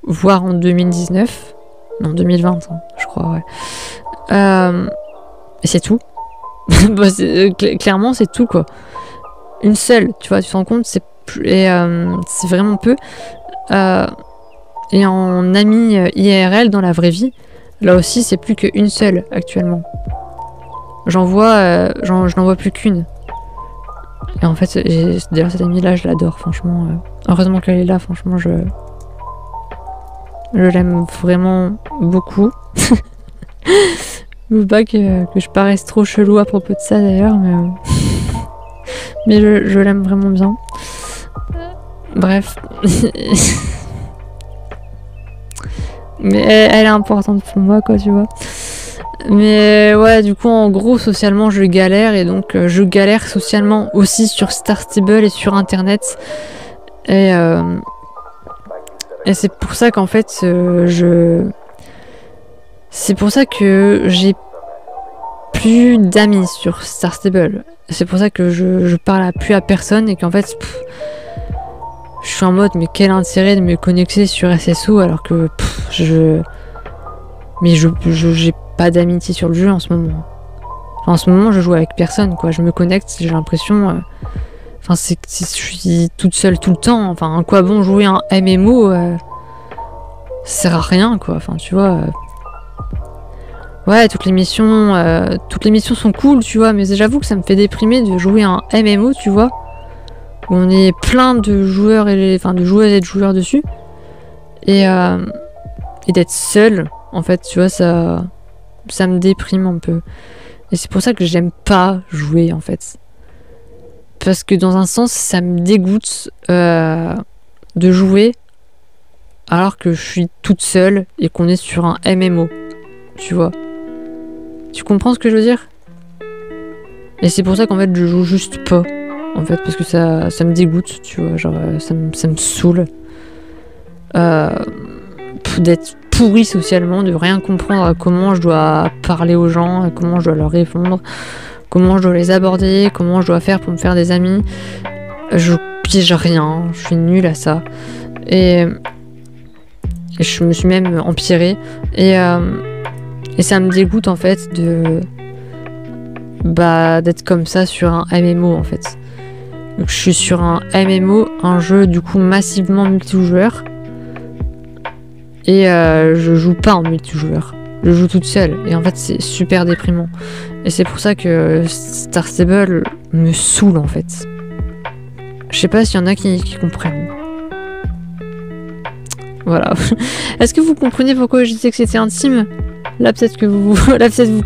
voire en 2019. Non, 2020, hein, je crois, ouais. Et c'est tout. Bah, clairement, c'est tout, quoi. Une seule, tu vois, tu te rends compte, c'est vraiment peu. Et en ami IRL, dans la vraie vie, là aussi, c'est plus qu'une seule, actuellement. Je n'en vois plus qu'une. Et en fait, d'ailleurs, cette amie-là, je l'adore, franchement. Heureusement qu'elle est là, franchement, je l'aime vraiment beaucoup. Je veux pas que je paraisse trop chelou à propos de ça, d'ailleurs, mais je l'aime vraiment bien. Bref. Mais elle est importante pour moi, quoi, tu vois. Mais ouais, du coup, en gros, socialement, je galère. Et donc, je galère socialement aussi sur Star Stable et sur Internet. Et c'est pour ça qu'en fait, c'est pour ça que j'ai plus d'amis sur Star Stable. C'est pour ça que je parle plus à personne et qu'en fait, je suis en mode, mais quel intérêt de me connecter sur SSO alors que j'ai pas d'amitié sur le jeu en ce moment. Enfin, en ce moment, je joue avec personne, quoi. Je me connecte, j'ai l'impression. Enfin, je suis toute seule tout le temps. Enfin, à quoi bon jouer un MMO ça sert à rien, quoi. Enfin, tu vois. Ouais, toutes les missions sont cool, tu vois. Mais j'avoue que ça me fait déprimer de jouer un MMO, tu vois. Où on est plein de joueurs de joueuses et de joueurs dessus. Et d'être seul, en fait, tu vois, ça me déprime un peu. Et c'est pour ça que j'aime pas jouer, en fait. Parce que dans un sens, ça me dégoûte de jouer alors que je suis toute seule et qu'on est sur un MMO. Tu vois. Tu comprends ce que je veux dire? Et c'est pour ça qu'en fait, je joue juste pas. En fait, parce que ça me dégoûte, tu vois. Genre, ça me saoule. D'être pourri socialement, de rien comprendre à comment je dois parler aux gens, comment je dois leur répondre, comment je dois les aborder, comment je dois faire pour me faire des amis. Je pige rien, je suis nulle à ça. Et je me suis même empirée. Et ça me dégoûte en fait d'être comme ça sur un MMO en fait. Donc, je suis sur un MMO, un jeu du coup massivement multijoueur. Et je joue pas en multijoueur. Je joue toute seule. Et en fait, c'est super déprimant. Et c'est pour ça que Star Stable me saoule en fait. Je sais pas s'il y en a qui comprennent. Voilà. Est-ce que vous comprenez pourquoi je disais que c'était intime? Là, peut-être que vous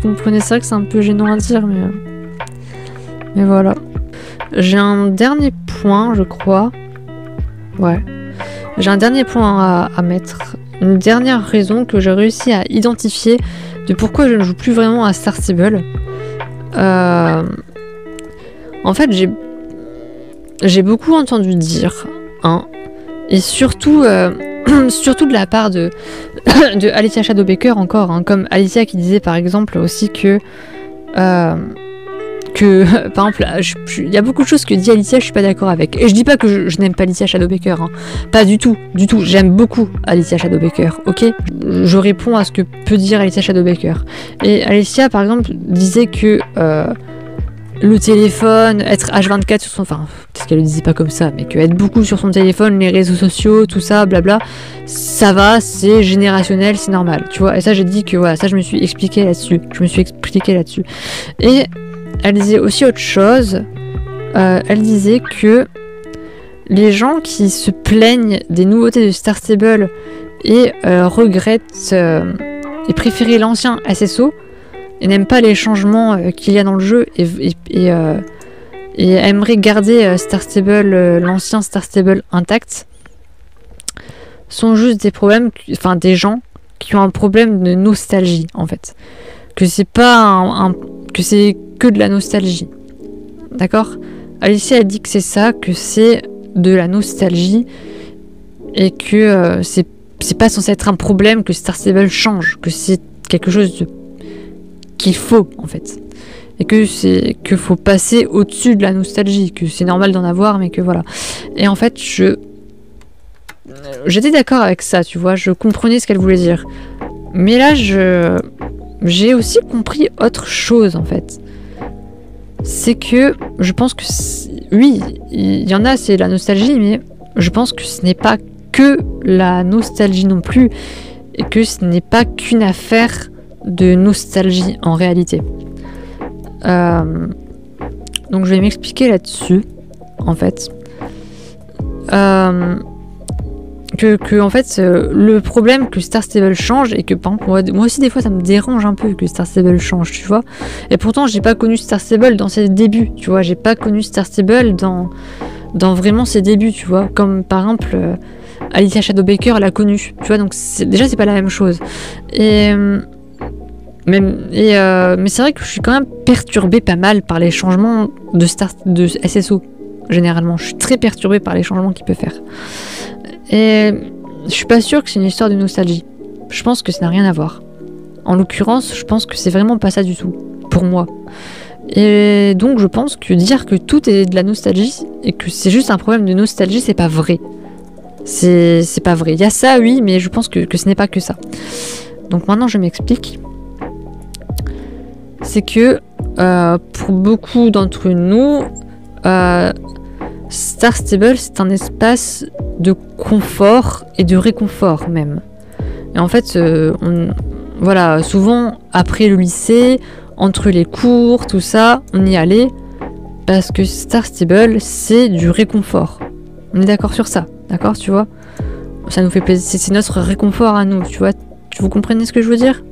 comprenez ça, que c'est un peu gênant à dire, mais voilà. J'ai un dernier point, je crois. Ouais. J'ai un dernier point à mettre. Une dernière raison que j'ai réussi à identifier de pourquoi je ne joue plus vraiment à Star Stable. En fait, j'ai beaucoup entendu dire, hein, et surtout de la part de Alicia Shadowbaker encore, hein, comme Alicia qui disait par exemple aussi que par exemple, il y a beaucoup de choses que dit Alicia, je suis pas d'accord avec. Et je dis pas que je n'aime pas Alicia Shadowbaker, hein. Pas du tout, j'aime beaucoup Alicia Shadowbaker, ok? Je réponds à ce que peut dire Alicia Shadowbaker. Et Alicia, par exemple, disait que le téléphone, être H24 sur son... Enfin, peut-être qu'elle le disait pas comme ça, mais que être beaucoup sur son téléphone, les réseaux sociaux, tout ça, blabla, ça va, c'est générationnel, c'est normal, tu vois. Et ça, j'ai dit que, voilà, ça, je me suis expliqué là-dessus. Et elle disait aussi autre chose, elle disait que les gens qui se plaignent des nouveautés de Star Stable et regrettent et préfèrent l'ancien SSO et n'aiment pas les changements qu'il y a dans le jeu et aimeraient garder Star Stable, l'ancien Star Stable intact, sont juste des problèmes, enfin des gens qui ont un problème de nostalgie en fait. Que c'est pas que c'est que de la nostalgie. D'accord? Alicia a dit que c'est ça, que c'est de la nostalgie et que c'est pas censé être un problème que Star Stable change, que c'est quelque chose qu'il faut en fait. Et que faut passer au-dessus de la nostalgie, que c'est normal d'en avoir, mais que voilà. Et en fait, j'étais d'accord avec ça, tu vois, je comprenais ce qu'elle voulait dire. Mais là, j'ai aussi compris autre chose, en fait. C'est que je pense que, oui, il y en a, c'est la nostalgie, mais je pense que ce n'est pas que la nostalgie non plus, et que ce n'est pas qu'une affaire de nostalgie, en réalité. Donc je vais m'expliquer là-dessus, en fait. Que en fait le problème que Star Stable change et que par exemple moi aussi des fois ça me dérange un peu que Star Stable change, tu vois, et pourtant j'ai pas connu Star Stable dans ses débuts, tu vois, j'ai pas connu Star Stable dans vraiment ses débuts, tu vois, comme par exemple Alicia Shadowbaker l'a connu, tu vois, donc déjà c'est pas la même chose mais c'est vrai que je suis quand même perturbée pas mal par les changements de SSO. Généralement, je suis très perturbée par les changements qu'il peut faire. Et je suis pas sûre que c'est une histoire de nostalgie. Je pense que ça n'a rien à voir. En l'occurrence, je pense que c'est vraiment pas ça du tout, pour moi. Et donc je pense que dire que tout est de la nostalgie et que c'est juste un problème de nostalgie, c'est pas vrai. C'est pas vrai. Il y a ça, oui, mais je pense que ce n'est pas que ça. Donc maintenant je m'explique. C'est que pour beaucoup d'entre nous, Star Stable, c'est un espace de confort et de réconfort même. Et en fait, voilà, souvent après le lycée, entre les cours, tout ça, on y allait parce que Star Stable, c'est du réconfort. On est d'accord sur ça, d'accord, tu vois? Ça nous fait plaisir, c'est notre réconfort à nous, tu vois? Vous comprenez ce que je veux dire?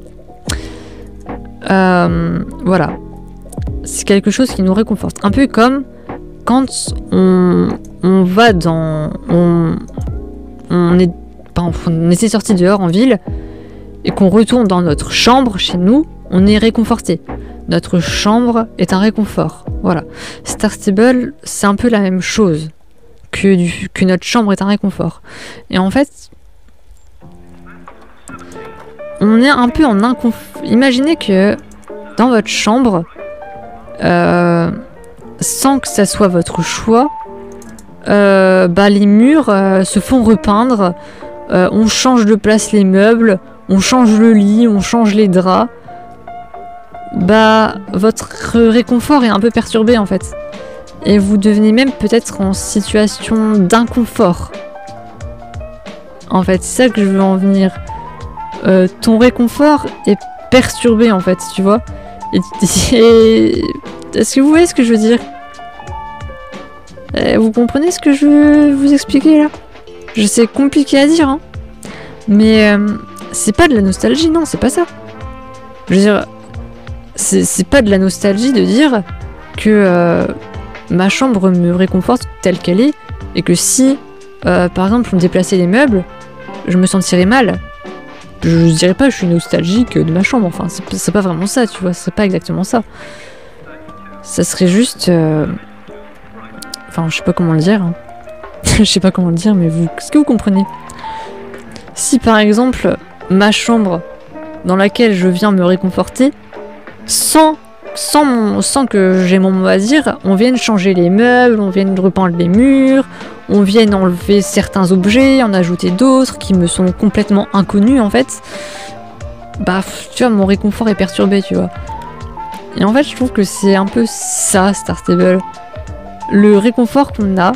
Voilà. C'est quelque chose qui nous réconforte. Un peu comme quand on va dans... On était sorti dehors en ville et qu'on retourne dans notre chambre chez nous, on est réconforté. Notre chambre est un réconfort. Voilà. Star Stable, c'est un peu la même chose que notre chambre est un réconfort. Et en fait, on est un peu en inconfort. Imaginez que dans votre chambre, sans que ça soit votre choix, les murs se font repeindre, on change de place les meubles, on change le lit, on change les draps. Votre réconfort est un peu perturbé en fait. Et vous devenez même peut-être en situation d'inconfort. En fait, c'est ça que je veux en venir. Ton réconfort est perturbé en fait, tu vois. Est-ce que vous voyez ce que je veux dire? Vous comprenez ce que je veux vous expliquer là? Je sais, compliqué à dire, hein. Mais c'est pas de la nostalgie, non, c'est pas ça. Je veux dire, c'est pas de la nostalgie de dire que ma chambre me réconforte telle qu'elle est et que si, par exemple, on déplaçait les meubles, je me sentirais mal. Je dirais pas que je suis nostalgique de ma chambre, enfin, c'est pas vraiment ça, tu vois, c'est pas exactement ça. Ça serait juste... Enfin, je sais pas comment le dire. Hein. Je sais pas comment le dire, mais est-ce que vous comprenez? Si par exemple, ma chambre dans laquelle je viens me réconforter, sans que j'ai mon mot à dire, on vienne changer les meubles, on vienne repeindre les murs, on vienne enlever certains objets, en ajouter d'autres qui me sont complètement inconnus en fait, tu vois, mon réconfort est perturbé, tu vois. Et en fait, je trouve que c'est un peu ça, Star Stable. Le réconfort qu'on a,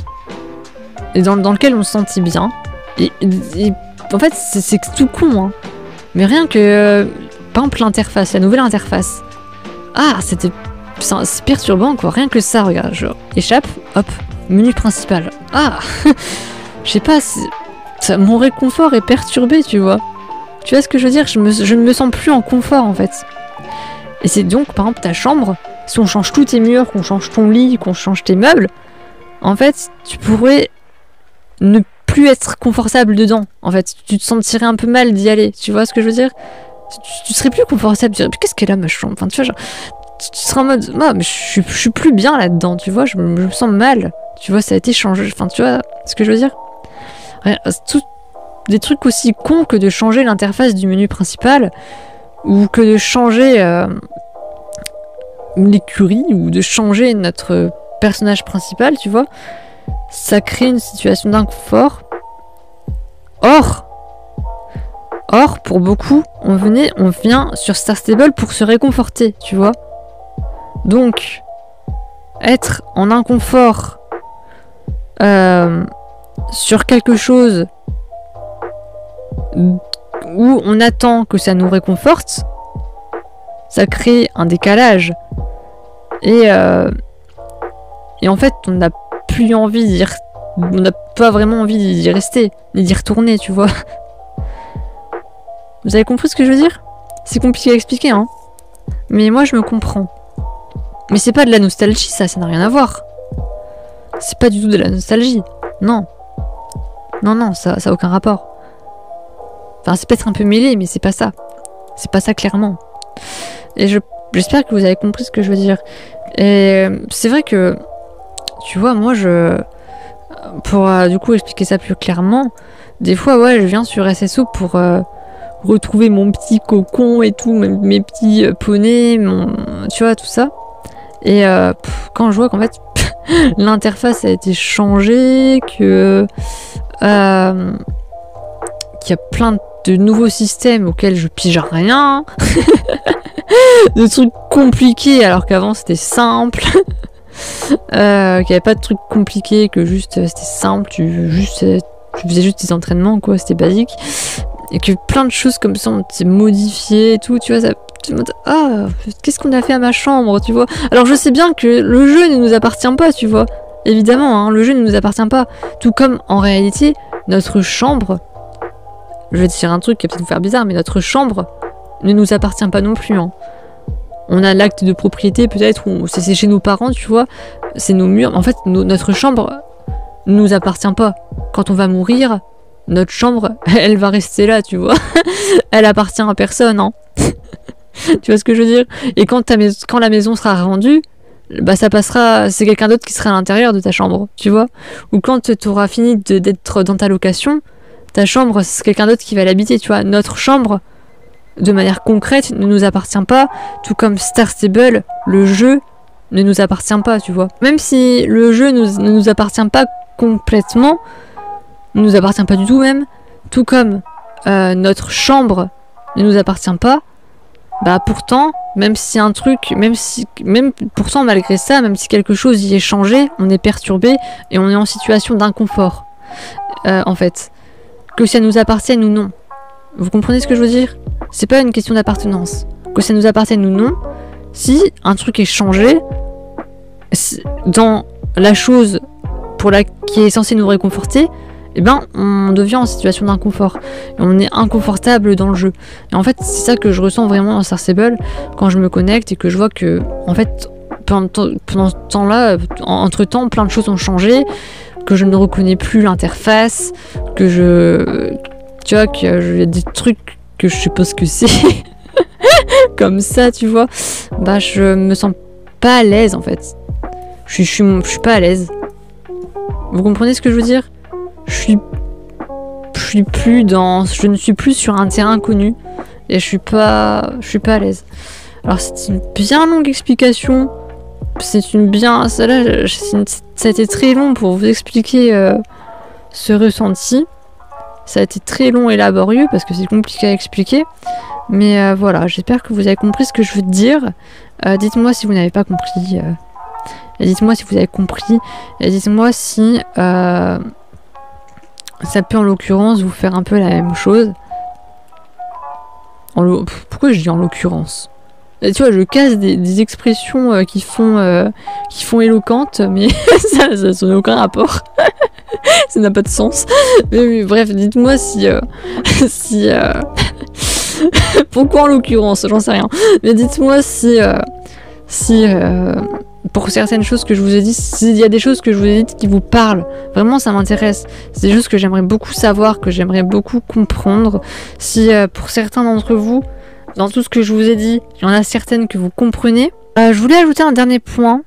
et dans lequel on se sentit bien, et en fait, c'est tout con, hein. Mais rien que, par exemple, l'interface, la nouvelle interface. Ah, c'était c'est perturbant quoi, rien que ça, regarde, genre, échappe, hop, menu principal. Ah je sais pas, mon réconfort est perturbé, tu vois. Tu vois ce que je veux dire, je ne me sens plus en confort en fait. Et c'est donc, par exemple, ta chambre, si on change tous tes murs, qu'on change ton lit, qu'on change tes meubles, en fait, tu pourrais ne plus être confortable dedans. En fait, tu te sentirais un peu mal d'y aller, tu vois ce que je veux dire. Tu serais plus confortable, tu dirais, qu'est-ce qu'elle a ma chambre, enfin, tu vois, genre, tu seras en mode, ah, mais je suis plus bien là-dedans, tu vois, je me sens mal, tu vois, ça a été changé, enfin, tu vois ce que je veux dire. Des trucs aussi cons que de changer l'interface du menu principal, ou que de changer l'écurie, ou de changer notre personnage principal, tu vois, ça crée une situation d'inconfort. Or, pour beaucoup, on vient sur Star Stable pour se réconforter, tu vois. Donc, être en inconfort sur quelque chose où on attend que ça nous réconforte, ça crée un décalage. Et en fait, on n'a plus envie on n'a pas vraiment envie d'y rester, ni d'y retourner, tu vois. Vous avez compris ce que je veux dire? C'est compliqué à expliquer, hein. Mais moi, je me comprends. Mais c'est pas de la nostalgie, ça n'a rien à voir. C'est pas du tout de la nostalgie. Non. Non, ça a aucun rapport. Enfin, c'est peut-être un peu mêlé, mais c'est pas ça. C'est pas ça, clairement. Et j'espère que vous avez compris ce que je veux dire. Et c'est vrai que, tu vois, moi, pour du coup expliquer ça plus clairement, des fois, ouais, je viens sur SSO pour retrouver mon petit cocon et tout, mes petits poneys, tu vois, tout ça. Et quand je vois qu'en fait, l'interface a été changée, qu'il y a plein de nouveaux systèmes auxquels je pige rien, de trucs compliqués alors qu'avant c'était simple, qu'il n'y avait pas de trucs compliqués, que juste c'était simple, tu faisais juste tes entraînements, quoi, c'était basique, et que plein de choses comme ça ont été modifiées et tout, tu vois, ça. Ah, qu'est-ce qu'on a fait à ma chambre, tu vois. Alors je sais bien que le jeu ne nous appartient pas, tu vois. Évidemment, hein, le jeu ne nous appartient pas. Tout comme, en réalité, notre chambre... Je vais te dire un truc qui va peut-être vous faire bizarre, mais notre chambre ne nous appartient pas non plus. Hein. On a l'acte de propriété, peut-être, ou c'est chez nos parents, tu vois. C'est nos murs. En fait, notre chambre ne nous appartient pas. Quand on va mourir, notre chambre, elle va rester là, tu vois. Elle appartient à personne, hein. Tu vois ce que je veux dire? Et quand la maison sera rendue, bah ça passera, c'est quelqu'un d'autre qui sera à l'intérieur de ta chambre, tu vois? Ou quand tu auras fini d'être dans ta location, ta chambre, c'est quelqu'un d'autre qui va l'habiter, tu vois? Notre chambre, de manière concrète, ne nous appartient pas, tout comme Star Stable, le jeu ne nous appartient pas, tu vois? Même si le jeu ne nous appartient pas complètement, ne nous appartient pas du tout même, tout comme notre chambre ne nous appartient pas, bah pourtant, même si un truc, pourtant malgré ça, même si quelque chose y est changé, on est perturbé et on est en situation d'inconfort, en fait. Que ça nous appartienne ou non. Vous comprenez ce que je veux dire? C'est pas une question d'appartenance. Que ça nous appartienne ou non, si un truc est changé, dans la chose qui est censée nous réconforter, eh ben, on devient en situation d'inconfort. Et on est inconfortable dans le jeu. Et en fait, c'est ça que je ressens vraiment dans Star Stable quand je me connecte et que je vois que, en fait, pendant ce temps-là, entre-temps, plein de choses ont changé, que je ne reconnais plus l'interface, que tu vois, qu'il y a des trucs que je sais pas ce que c'est. Comme ça, tu vois. Bah, je me sens pas à l'aise, en fait. Je suis pas à l'aise. Vous comprenez ce que je veux dire? Je ne suis plus sur un terrain connu et je suis pas à l'aise. Alors c'est une bien longue explication. Ça a été très long pour vous expliquer ce ressenti. Ça a été très long et laborieux parce que c'est compliqué à expliquer. Mais voilà, j'espère que vous avez compris ce que je veux dire. Dites-moi si vous n'avez pas compris. Dites-moi si vous avez compris. Et dites-moi si ça peut en l'occurrence vous faire un peu la même chose. Pourquoi je dis en l'occurrence? Et tu vois, je casse des expressions qui font éloquentes, mais ça n'a aucun rapport. Ça n'a pas de sens. Mais bref, dites-moi si... pourquoi en l'occurrence, j'en sais rien. Mais dites-moi si pour certaines choses que je vous ai dit, s'il y a des choses que je vous ai dites qui vous parlent, vraiment ça m'intéresse. C'est des choses que j'aimerais beaucoup savoir, que j'aimerais beaucoup comprendre. Si pour certains d'entre vous, dans tout ce que je vous ai dit, il y en a certaines que vous comprenez. Je voulais ajouter un dernier point.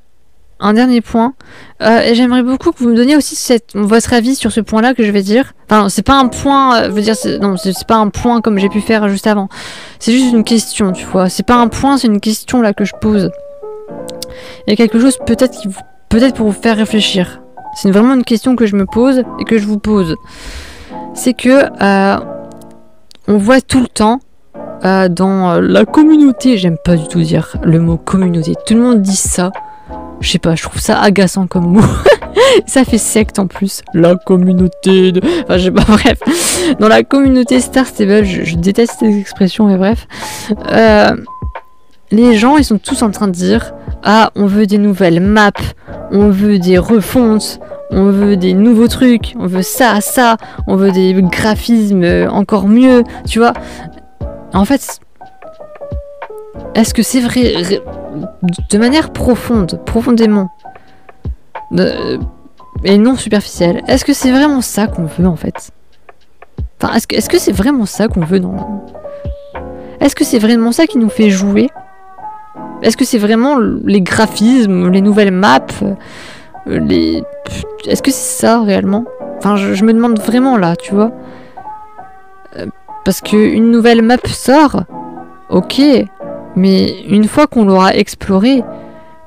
Et j'aimerais beaucoup que vous me donniez aussi votre avis sur ce point-là que je vais dire. Enfin, c'est pas un point, c'est pas un point comme j'ai pu faire juste avant. C'est juste une question, tu vois. C'est pas un point, c'est une question là que je pose. Il y a quelque chose peut-être pour vous faire réfléchir. C'est vraiment une question que je me pose et que je vous pose. C'est que on voit tout le temps dans la communauté, j'aime pas du tout dire le mot communauté. Tout le monde dit ça. Je sais pas, je trouve ça agaçant comme mot. Ça fait secte en plus. La communauté de... Enfin, je sais pas, bref. Dans la communauté Star Stable, je déteste ces expressions, mais bref. Les gens, ils sont tous en train de dire « Ah, on veut des nouvelles maps, on veut des refontes, on veut des nouveaux trucs, on veut ça, on veut des graphismes encore mieux, tu vois ?» En fait, est-ce que c'est vrai, de manière profondément, et non superficielle, est-ce que c'est vraiment ça qu'on veut en fait? Enfin, est-ce que c'est vraiment ça qu'on veut dans... Est-ce que c'est vraiment ça qui nous fait jouer? Est-ce que c'est vraiment les graphismes, les nouvelles maps, Est-ce que c'est ça réellement? Enfin, je me demande vraiment là, tu vois. Parce qu'une nouvelle map sort, ok, mais une fois qu'on l'aura exploré,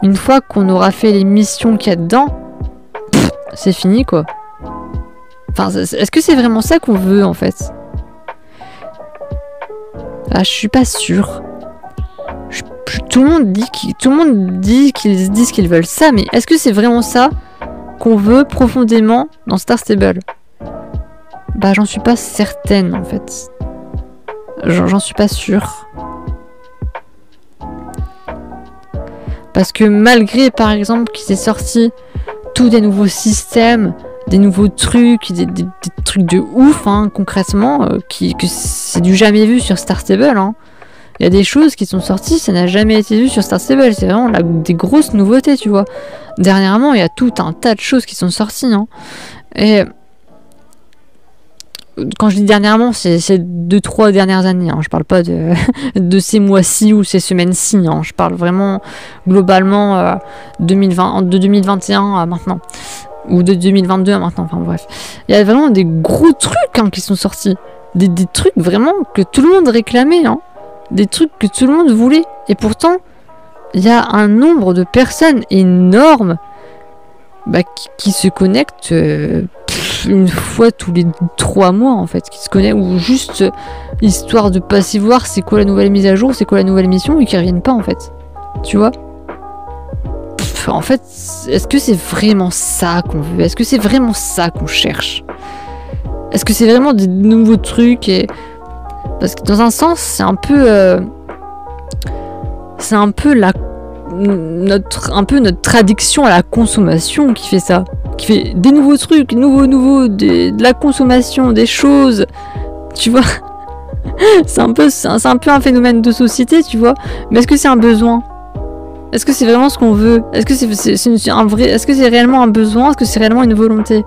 une fois qu'on aura fait les missions qu'il y a dedans, c'est fini quoi. Enfin, est-ce que c'est vraiment ça qu'on veut en fait? Ah, je suis pas sûre. Tout le monde dit qu'ils disent qu'ils veulent ça, mais est-ce que c'est vraiment ça qu'on veut profondément dans Star Stable? Bah, j'en suis pas certaine en fait. J'en suis pas sûre. Parce que malgré par exemple qu'il s'est sorti tous des nouveaux systèmes, des nouveaux trucs, des trucs de ouf, hein, concrètement, que c'est du jamais vu sur Star Stable, hein. Il y a des choses qui sont sorties, ça n'a jamais été vu sur Star Stable, c'est vraiment des grosses nouveautés, tu vois. Dernièrement, il y a tout un tas de choses qui sont sorties, hein. Et quand je dis dernièrement, c'est 2-3 dernières années, hein. Je parle pas de ces mois-ci ou ces semaines-ci, hein. Je parle vraiment globalement de 2021 à maintenant. Ou de 2022 à maintenant, enfin bref. Il y a vraiment des gros trucs hein, qui sont sortis. Des trucs vraiment que tout le monde réclamait, hein. Des trucs que tout le monde voulait. Et pourtant, il y a un nombre de personnes énorme qui se connectent une fois tous les 3 mois en fait. Qui se connectent, ou juste histoire de passer voir c'est quoi la nouvelle mise à jour, c'est quoi la nouvelle mission, et qui reviennent pas en fait. Tu vois? En fait, est-ce que c'est vraiment ça qu'on veut? Est-ce que c'est vraiment ça qu'on cherche? Est-ce que c'est vraiment des nouveaux trucs et... Parce que dans un sens, c'est un peu notre addiction à la consommation qui fait ça. Qui fait des nouveaux trucs, de la consommation, des choses. Tu vois? C'est un peu un phénomène de société, tu vois. Mais est-ce que c'est un besoin? Est-ce que c'est vraiment ce qu'on veut? Est-ce que est-ce que c'est réellement un besoin? Est-ce que c'est réellement une volonté?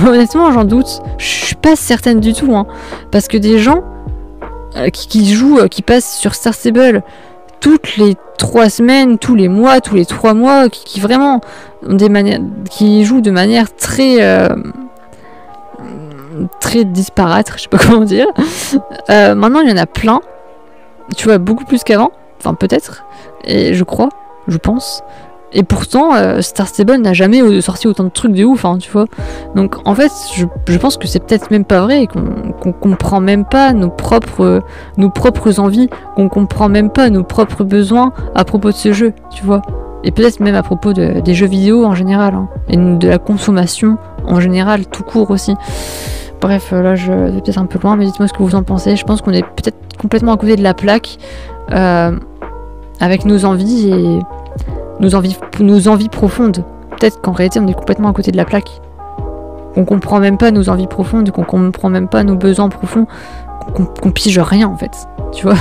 Honnêtement, j'en doute. Je suis pas certaine du tout, hein. Parce que des gens qui jouent, qui passent sur Star Stable toutes les 3 semaines, tous les mois, tous les 3 mois, qui vraiment ont qui jouent de manière très disparate, je sais pas comment dire. Maintenant, il y en a plein. Tu vois, beaucoup plus qu'avant. Enfin, peut-être. Et je pense. Et pourtant, Star Stable n'a jamais sorti autant de trucs de ouf, hein, tu vois. Donc, en fait, je pense que c'est peut-être même pas vrai, et qu'on comprend même pas nos propres envies, qu'on comprend même pas nos propres besoins à propos de ce jeu, tu vois. Et peut-être même à propos des jeux vidéo en général, hein, et de la consommation en général, tout court aussi. Bref, là, je vais peut-être un peu loin, mais dites-moi ce que vous en pensez. Je pense qu'on est peut-être complètement à côté de la plaque. avec nos envies et nos envies profondes. Peut-être qu'en réalité, on est complètement à côté de la plaque. Qu'on comprend même pas nos envies profondes, qu'on comprend même pas nos besoins profonds, qu'on pige rien en fait. Tu vois.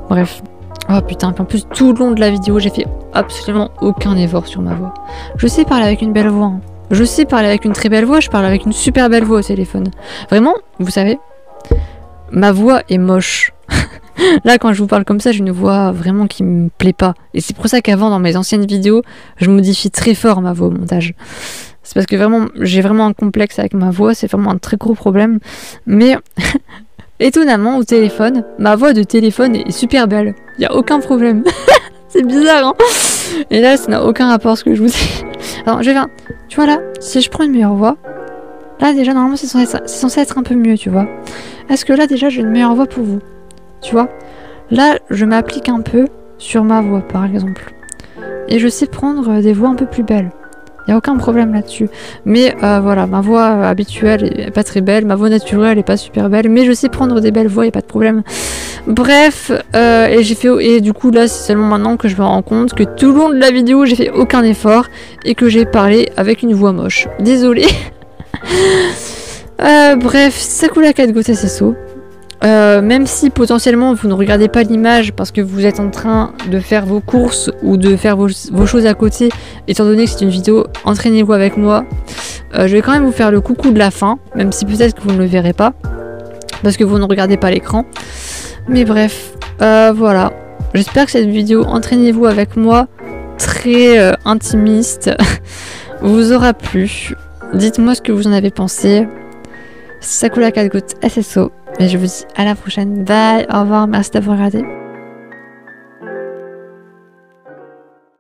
Bref. Oh putain, puis en plus, tout le long de la vidéo, j'ai fait absolument aucun effort sur ma voix. Je sais parler avec une belle voix. Hein. Je sais parler avec une très belle voix, je parle avec une super belle voix au téléphone. Vraiment, vous savez, ma voix est moche. Là, quand je vous parle comme ça, j'ai une voix vraiment qui me plaît pas. Et c'est pour ça qu'avant, dans mes anciennes vidéos, je modifie très fort ma voix au montage. C'est parce que vraiment, j'ai vraiment un complexe avec ma voix, c'est vraiment un très gros problème. Mais étonnamment, au téléphone, ma voix de téléphone est super belle. Il n'y a aucun problème. C'est bizarre, hein. Et là, ça n'a aucun rapport à ce que je vous dis. Alors, je vais faire... Tu vois là, si je prends une meilleure voix, là déjà, normalement, c'est censé être un peu mieux, tu vois. Est-ce que là, déjà, j'ai une meilleure voix pour vous? Tu vois? Là, je m'applique un peu sur ma voix, par exemple. Et je sais prendre des voix un peu plus belles. Il n'y a aucun problème là-dessus. Mais voilà, ma voix habituelle est pas très belle, ma voix naturelle est pas super belle, mais je sais prendre des belles voix, il n'y a pas de problème. Bref, et du coup là, c'est seulement maintenant que je me rends compte que tout le long de la vidéo, j'ai fait aucun effort et que j'ai parlé avec une voix moche. Désolée. Bref, Sakura Card Go SSO. Même si potentiellement vous ne regardez pas l'image parce que vous êtes en train de faire vos courses ou de faire vos choses à côté, étant donné que c'est une vidéo entraînez-vous avec moi, je vais quand même vous faire le coucou de la fin, même si peut-être que vous ne le verrez pas parce que vous ne regardez pas l'écran. Mais bref, voilà. J'espère que cette vidéo entraînez-vous avec moi, très intimiste, vous aura plu. Dites-moi ce que vous en avez pensé. Sakura Card Go SSO. Et je vous dis à la prochaine. Bye, au revoir, merci d'avoir regardé.